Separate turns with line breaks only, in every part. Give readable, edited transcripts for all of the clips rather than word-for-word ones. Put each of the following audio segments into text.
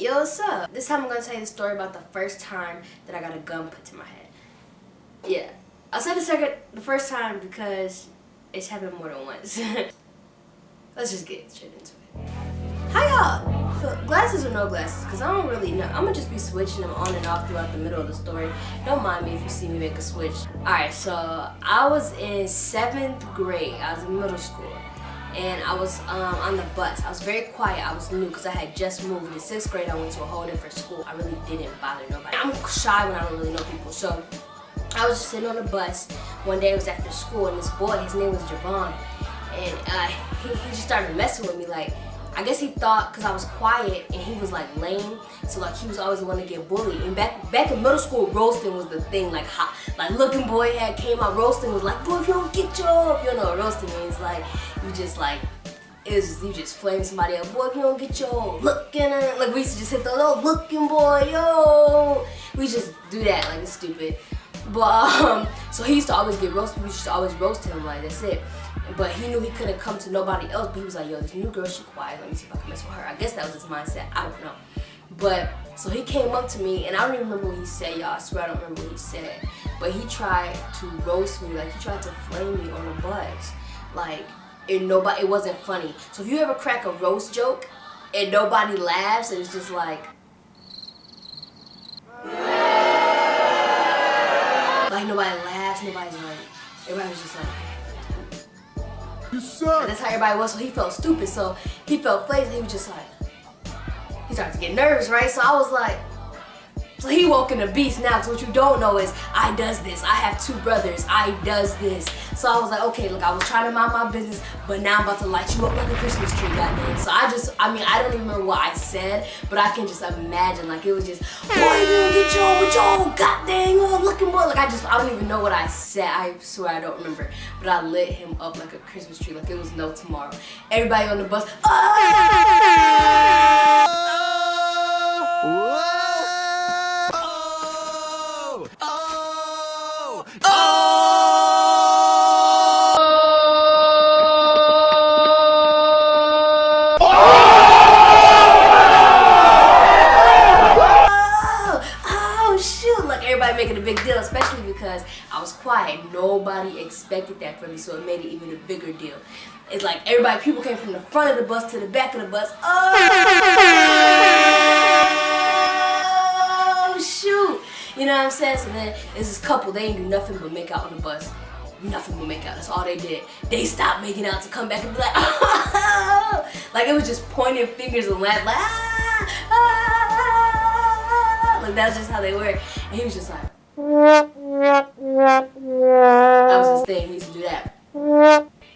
Yo, what's up? This time I'm gonna tell you the story about the first time that I got a gun put to my head. Yeah, I said the first time because it's happened more than once. Let's just get straight into it. How y'all feel? Glasses or no glasses? Cause I don't really know. I'm gonna just be switching them on and off throughout the middle of the story. Don't mind me if you see me make a switch. Alright, so I was in 7th grade. I was in middle school. And I was on the bus. I was very quiet. I was new because I had just moved. In 6th grade, I went to a whole different school. I really didn't bother nobody. I'm shy when I don't really know people. So I was just sitting on the bus. One day it was after school, and this boy, his name was Javon, and he just started messing with me. Like, I guess he thought because I was quiet and he was like lame, so like he was always the one to get bullied. And back in middle school, roasting was the thing. Like hot, like looking boy had came out. Roasting was like, boy, if you don't get your, you know what roasting means. Like you just like, you just flame somebody up. Boy, if you don't get your looking, like we used to just hit the little looking boy, yo. We just do that like it's stupid. But so he used to always get roasted. We used to always roast him, like that's it. But he knew he couldn't come to nobody else. But he was like, yo, this new girl, she quiet. Let me see if I can mess with her. I guess that was his mindset. I don't know. But so he came up to me, and I don't even remember what he said, y'all. I swear I don't remember what he said. But he tried to roast me. Like he tried to flame me on the bus. Like it wasn't funny. So if you ever crack a roast joke and nobody laughs, and it's just like nobody laughs, nobody's like, everybody was just like, you suck. And that's how everybody was, so he felt stupid, so he felt lazy, he was just like, he started to get nervous, right? So I was like, so he woke in a beast now, because what you don't know is, I does this, I have 2 brothers, I does this. So I was like, okay, look, I was trying to mind my business, but now I'm about to light you up like a Christmas tree, goddamn. So I don't even remember what I said, but I can just imagine, like it was just, boy, you gonna get your, with your goddamn looking boy. Like I don't even know what I said, I swear I don't remember. But I lit him up like a Christmas tree, like it was no tomorrow. Everybody on the bus, everybody making a big deal, especially because I was quiet. Nobody expected that from me, so it made it even a bigger deal. It's like people came from the front of the bus to the back of the bus. Oh shoot! You know what I'm saying? So then there's this couple, they ain't do nothing but make out on the bus. Nothing but make out. That's all they did. They stopped making out to come back and be like, oh! Like it was just pointing fingers and laugh, like, like that's just how they were. And he was just like, that was his thing. He used to do that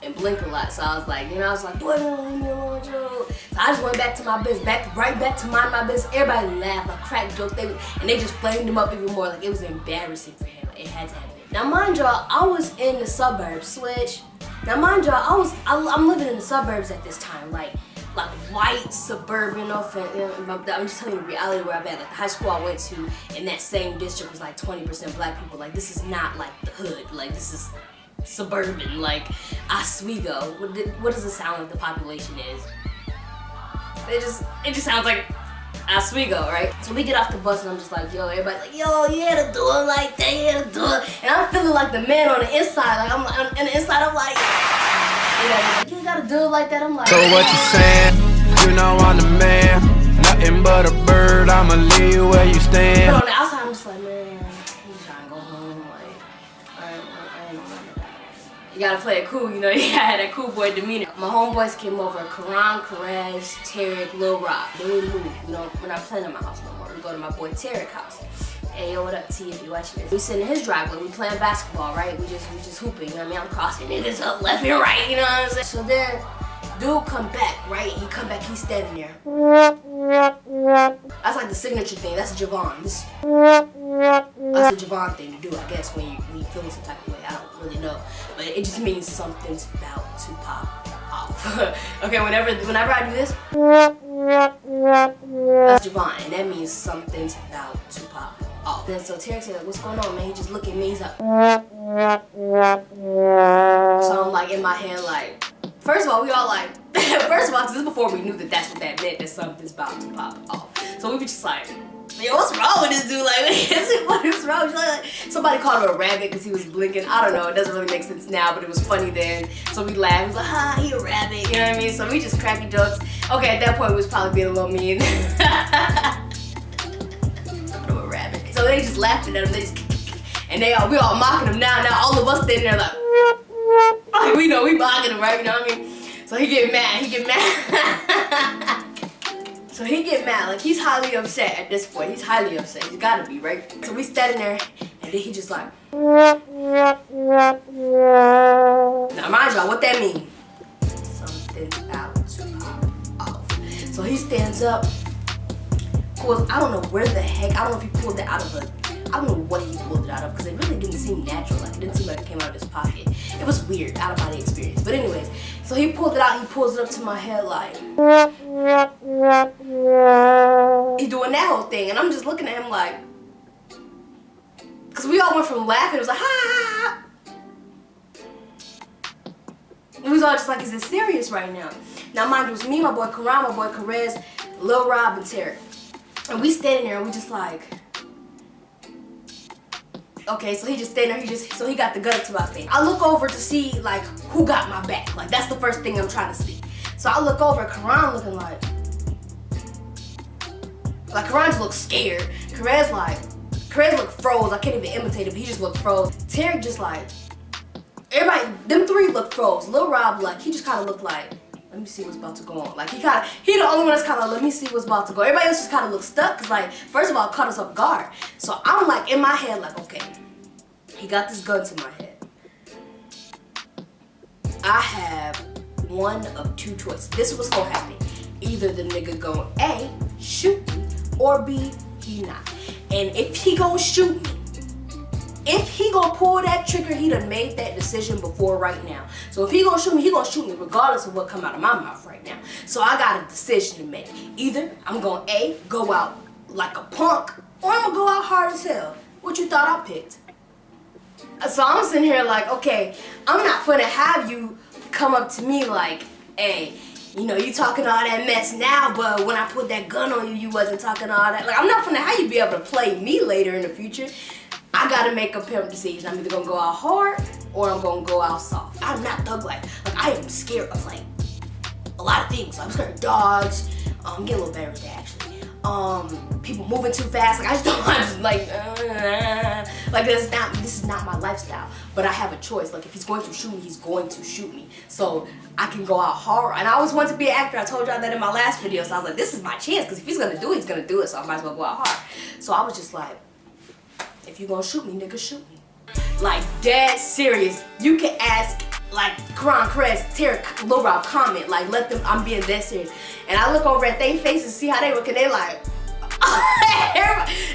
and blink a lot. So I was like, I was like, boy, don't leave me alone, Joe. So I just went back to my business, right back to mind my business. Everybody laughed, like crack jokes, and they just flamed him up even more. Like it was embarrassing for him. It had to happen. Now mind y'all, I was in the suburbs, switch. Now mind y'all, I'm living in the suburbs at this time, like white suburban, no offense. I'm just telling you the reality where I'm at. Like the high school I went to in that same district was like 20% black people. Like this is not like the hood. Like this is suburban, like Oswego. What does it sound like the population is? It just sounds like Oswego, right? So we get off the bus and I'm just like, yo, everybody's like, yo, you had to do it like that, you had to do it. And I'm feeling like the man on the inside, like I'm on the inside, I'm like, you gotta do it like that. I'm like,
so what you saying? You know I'm the man. Nothing but a bird. I'ma leave you where you stand.
But on the outside, I'm just like, man, I'm just trying to go home. Like, I ain't no that. You gotta play it cool, you know. You gotta have that cool boy demeanor. My homeboys came over: Karan, Karez, Tarek, Lil Rock. Then we moved. You know, we're not playing at my house no more. We go to my boy Tarek's house. Hey, yo, what up, T, if you watching this? We sitting in his driveway, we playing basketball, right? We just hooping, you know what I mean? I'm crossing niggas up left and right, you know what I'm saying? So then, dude come back, right? He come back, he's standing there. That's like the signature thing, that's Javon. That's a Javon thing to do, I guess, when you feeling some type of way. I don't really know. But it just means something's about to pop off. Okay, whenever I do this, that's Javon, and that means something's about to pop off. Then so Tarek said, like, what's going on, man? He just look at me, he's like, so I'm like in my head like, first of all, we all like, first of all, this is before we knew that that's what that meant, that something's about to pop off. So we were just like, yo, what's wrong with this dude? Like, what is wrong? Like, somebody called him a rabbit because he was blinking. I don't know, it doesn't really make sense now, but it was funny then. So we laughed. He was like, ah, he a rabbit. You know what I mean? So we just cracking jokes. Okay, at that point, we was probably being a little mean. Called him a rabbit. So they just laughed at him. They just, and we all mocking him now. Now all of us standing there like, we know we mocking him, right? You know what I mean? So he get mad. So he get mad, like he's highly upset at this point. He's highly upset. He's gotta be, right? So we standing there, and then he just like. Now mind y'all, what that mean? Something's about to pop off. So he stands up. Pulls. I don't know where the heck. I don't know if he pulled it out of a. I don't know what he pulled it out of because it really didn't seem natural. Like it didn't seem like it came out of his pocket. It was weird, out of body experience. But anyways, so he pulled it out. He pulls it up to my head like. He's doing that whole thing, and I'm just looking at him like, because we all went from laughing. It was like ha ha ha. We was all just like, is it serious right now? Now mind you, it was me, my boy Karan, my boy Perez, Lil Rob, and Tarek, and we standing there and we just like. Okay, so he just standing there, so he got the gun to my face. I look over to see, like, who got my back. Like, that's the first thing I'm trying to see. So I look over, Karan looking like Karan just looks scared. Perez looked froze. I can't even imitate him, but he just looked froze. Tarek just like, everybody, them three looked froze. Lil Rob, like, he just kind of looked like, let me see what's about to go on. Like, he the only one that's kind of like, let me see what's about to go. Everybody else just kind of looked stuck, because, like, first of all, it caught us off guard. So I'm, like, in my head, like, okay, he got this gun to my head. I have one of two choices. This is what's gonna happen. Either the nigga gon' A, shoot me, or B, he not. And if he gon' shoot me, if he gon' pull that trigger, he done made that decision before right now. So if he gon' shoot me, he gon' shoot me regardless of what come out of my mouth right now. So I got a decision to make. Either I'm gon' A, go out like a punk, or I'm gonna go out hard as hell. What you thought I picked? So I'm sitting here like, okay, I'm not gonna have you come up to me like, hey, you know, you talking all that mess now, but when I put that gun on you, you wasn't talking all that. Like, I'm not gonna have you be able to play me later in the future. I gotta make a pimp decision. I'm either gonna go out hard or I'm gonna go out soft. I'm not thug life. Like, I am scared of like a lot of things. I'm scared of dogs. I'm getting a little better with that actually. People moving too fast. Like, I just don't. I'm just like this is not my lifestyle. But I have a choice. Like, if he's going to shoot me, he's going to shoot me. So I can go out hard. And I always wanted to be an actor. I told y'all that in my last video. So I was like, this is my chance. Because if he's gonna do it, he's gonna do it. So I might as well go out hard. So I was just like, if you gonna shoot me, nigga, shoot me. Like, dead serious. You can ask, like, Karan, Perez, Tarek, Lil Rob, comment. Like, let them, I'm being dead serious. And I look over at their faces, see how they look, and they like,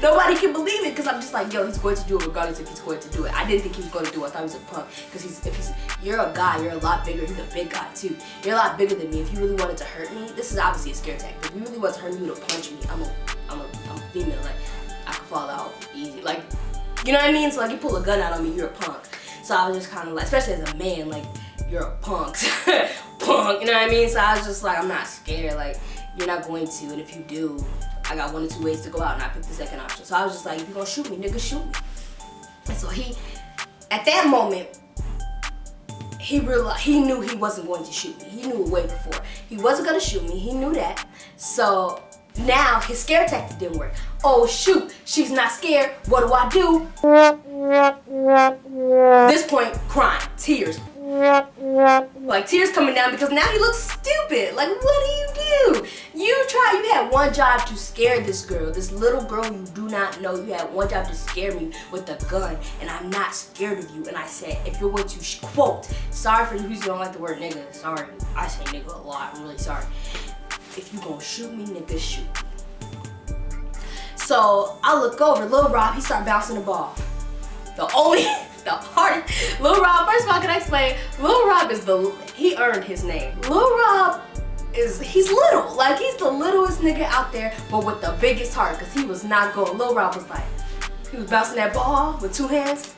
nobody can believe it, because I'm just like, yo, he's going to do it regardless if he's going to do it. I didn't think he was going to do it. I thought he was a punk. Because you're a guy, you're a lot bigger. He's a big guy, too. You're a lot bigger than me. If you really wanted to hurt me, this is obviously a scare tactic. If you really want to hurt me, you would punch me. I'm a female. Like, I could fall out easy. Like, you know what I mean? So, like, you pull a gun out on me, you're a punk. So I was just kind of like, especially as a man, like, you're a punk. Punk, you know what I mean? So I was just like, I'm not scared. Like, you're not going to. And if you do, I got 1 or 2 ways to go out, and I picked the second option. So I was just like, if you're gonna shoot me, nigga, shoot me. And so at that moment, he knew he wasn't going to shoot me. He knew it way before. He wasn't gonna shoot me. He knew that. So now his scare tactic didn't work. Oh shoot, she's not scared. What do I do? This point, crying, tears. Like, tears coming down because now he looks stupid. Like, what do? You had one job to scare this girl, this little girl you do not know. You had one job to scare me with a gun, and I'm not scared of you. And I said, if you're going to quote, sorry for who's don't like the word nigga, sorry, I say nigga a lot, I'm really sorry. If you gonna shoot me, nigga, shoot me. So I look over, Lil Rob, he started bouncing the ball. The hardest. Lil Rob, first of all, can I explain? Lil Rob he earned his name. Lil Rob he's little. Like, he's the littlest nigga out there, but with the biggest heart, because he was not going. Lil Rob was like, he was bouncing that ball with 2 hands.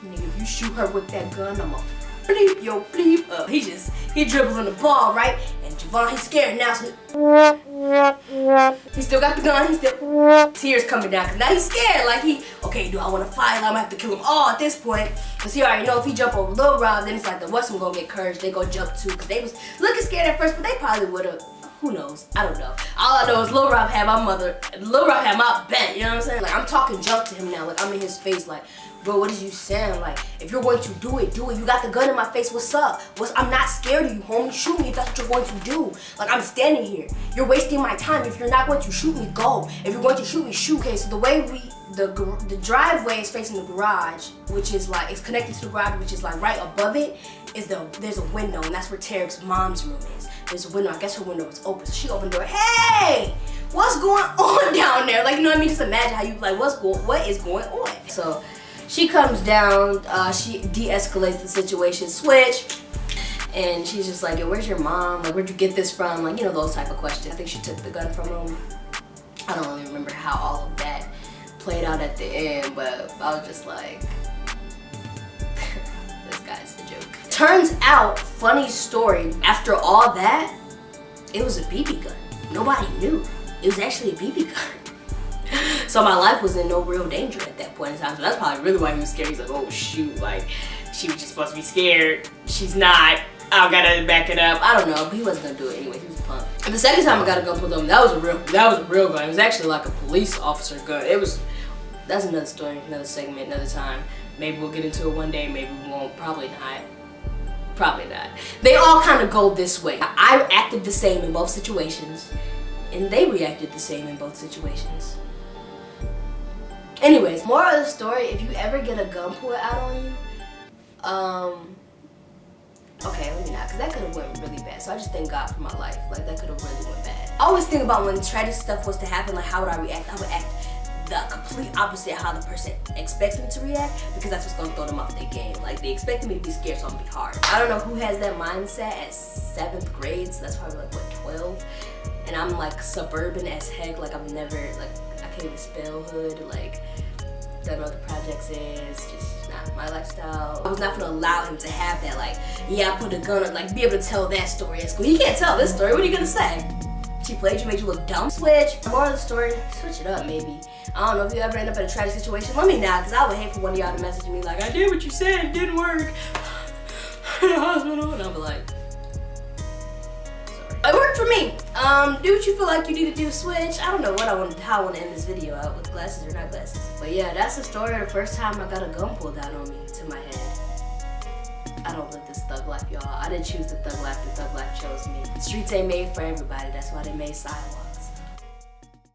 Nigga, if you shoot her with that gun, I'ma bleep your bleep up. He dribbling the ball, right? And Javon, he's scared now, so He still got the gun. He still tears coming down because now he's scared. Like okay, do I want to fight? I'm gonna have to kill them all at this point because he already know if he jump over Lil Rob, then it's like the West one gonna get courage. They go jump too because they was looking scared at first, but they probably would have. Who knows? I don't know. All I know is Lil Rob had my mother. Lil Rob had my back. You know what I'm saying? Like I'm talking junk to him now. Like I'm in his face. Like, bro, what is you saying? Like, if you're going to do it, do it. You got the gun in my face. What's up? I'm not scared of you, homie. Shoot me if that's what you're going to do. Like I'm standing here. You're wasting my time. If you're not going to shoot me, go. If you're going to shoot me, shoot. Okay. So the way the driveway is facing the garage, which is like it's connected to the garage, which is like right above it. There's a window, and that's where Tarek's mom's room is. There's a window. I guess her window was open, so she opened the door. Hey, what's going on down there? Like, you know what I mean? Just imagine how you like what is going on. So she comes down. She de-escalates the situation. Switch. And she's just like, yo, where's your mom? Like, where'd you get this from? Like, you know, those type of questions. I think she took the gun from him. I don't really remember how all of that played out at the end, but I was just like, this guy's the joke. Turns out, funny story, after all that, it was a BB gun. Nobody knew. It was actually a BB gun. So my life was in no real danger at that point in time. So that's probably really why he was scared. He's like, oh shoot, like she was just supposed to be scared. She's not. I gotta back it up. I don't know, but he wasn't gonna do it anyway. He was a punk. And the second time I got a gun pulled on me, that was a real gun. It was actually like a police officer gun. That's another story, another segment, another time. Maybe we'll get into it one day, maybe we won't. Probably not. Probably not. They all kind of go this way. I acted the same in both situations, and they reacted the same in both situations. Anyways, moral of the story, if you ever get a gun pulled out on you, okay, let me not, because that could have went really bad. So I just thank God for my life. Like, that could have really went bad. I always think about when tragic stuff was to happen, like, how would I react? I would act the complete opposite of how the person expects me to react, because that's what's gonna throw them off their game. Like, they expect me to be scared, so I'm gonna be hard. I don't know who has that mindset at 7th grade, so that's probably like, what, 12? And I'm like suburban as heck, like I've never, like, I can't even spell hood, like, don't know what the projects is, just not my lifestyle. I was not gonna allow him to have that, like, yeah, I put a gun on, like, be able to tell that story at school. He can't tell this story, what are you gonna say? She played you, made you look dumb. Switch. More of the story, switch it up maybe. I don't know if you ever end up in a tragic situation. Let me know, because I would hate for one of y'all to message me like, I did what you said, it didn't work. In the hospital. And I'll be like, sorry. It worked for me. Do what you feel like you need to do, switch. I don't know how I want to end this video out, with glasses or not glasses. But yeah, that's the story of the first time I got a gun pulled out on me to my head. I don't live this thug life, y'all. I didn't choose the thug life chose me. The streets ain't made for everybody. That's why they made sidewalks.